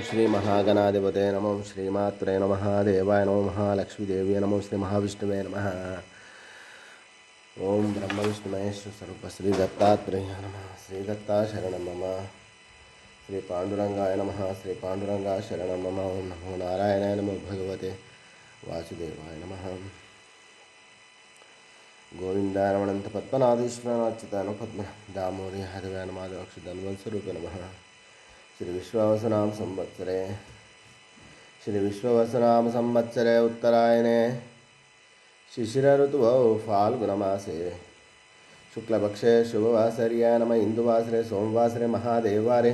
श्री महागणाधिपते नमो श्रीमात्रे नमः देवाय नमो महालक्ष्मीदेवी नमो श्री महाविष्णुवे नमः। ओम ब्रह्म विष्णु महेश्वर स्वरूप श्री दत्तात्रेय नमः। श्री दत्ता शरणं मम। श्री पांडुरंगाय नमः। श्री पांडुरंगा शरणं मम। ओम नमो नारायणाय नमो भगवते वासुदेवाय नमः। गोविंदाय रमणंत पद्मनाभीश्वराच्युताय पद्म दामोदर यादवाय नमः। अक्षुधन्वंतस्वरूपे नमः। श्री विश्वावसुनाम संवत्सरे श्री विश्वावसुनाम संवत्सरे उत्तरायणे शिशिर ऋतुवौ फाल्गुनमासे शुक्लपक्षे शुभवासर्याय नमः। इंदुवासरे सोमवासरे महादेववारे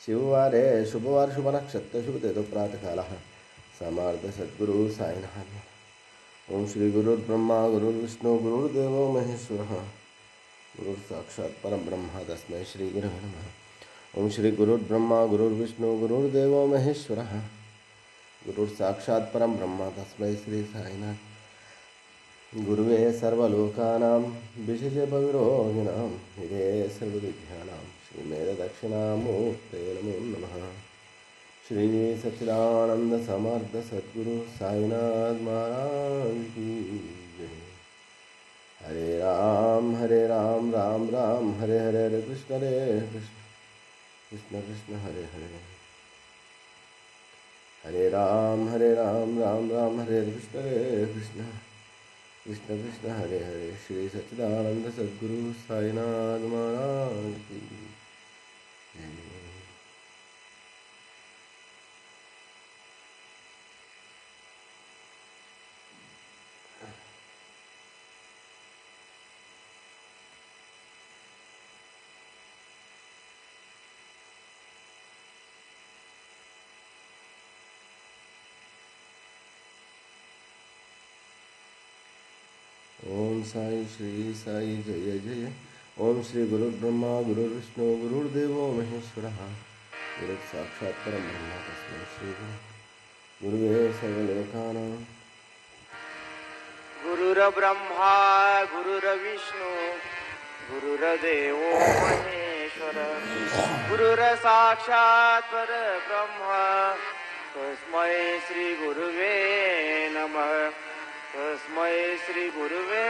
शिववारे शुभवार शुभनक्षत्र शुभतिथौ प्रातःकालः समार्ध सद्गुरु साईनाथ। ओम श्री गुरुर्ब्रह्मा गुरुर्विष्णु गुरुर्देवो महेश्वरः गुरुर्साक्षात् परब्रह्म तस्मै श्री गुरवे नमः। ओम श्री गुरुर्ब्रह्मा गुरुर्विष्णु गुरुर्देवो महेश्वरः गुरुर्साक्षात् परं ब्रह्म तस्मै श्री साईनाथ गुरुवे सर्वलोकानां विशेषे भविरोगिणां निधे सर्वविद्यानां श्रीमेधदक्षिणामूर्ते नमो नमः। श्री सच्चिदानंद समर्थ सद्गुरु साईनाथ महाराज की जय। हरे राम राम राम हरे हरे हरे कृष्ण कृष्ण कृष्ण हरे हरे हरे राम राम राम हरे कृष्ण कृष्ण कृष्ण हरे हरे। श्री सच्चिदानंद सद्गुरु साईनाथ महाराज की जय। ओम साई श्री साई जय जय। ओम श्री गुरुर्ब्रह्मा गुरुर्विष्णु गुरुर्देवो महेश्वरः गुरु साक्षात् परं ब्रह्म तस्मै श्री गुरुवे सर्वलोकानां। गुरुर्ब्रह्मा गुरुर्विष्णु गुरुर्देवो महेश्वर गुरुर्साक्षात् परब्रह्म तस्मै श्री गुरुवे नमः। तस्मै श्री गुरुवे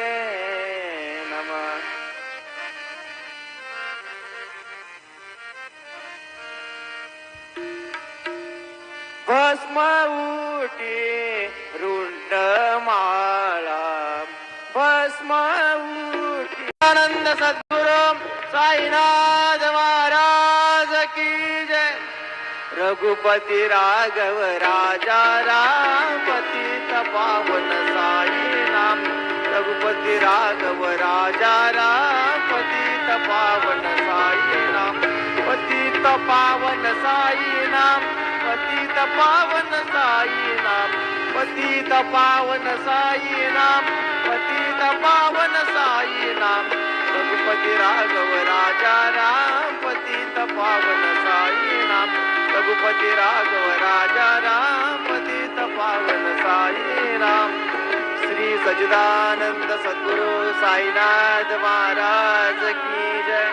नमः। भस्म उटी रुंडमाळा भस्म उटी आनंद सद्गुरु साईनाथ महाराज की जय। रघुपति राघव राजा राम पतित पावन साई नाम। रघुपति राघव राजा राम पतित पावन साई नाम। पतित पावन साई नाम। पतित पावन साई नाम। पतित पावन साई नाम। पतित पावन साई नाम। रघुपति राघव राजा राम पतित पावन साई नाम। रघुपति राघव राजा राम पतित पावन साई नाम। श्री सच्चिदानंद सद्गुरु साईनाथ महाराज की जय।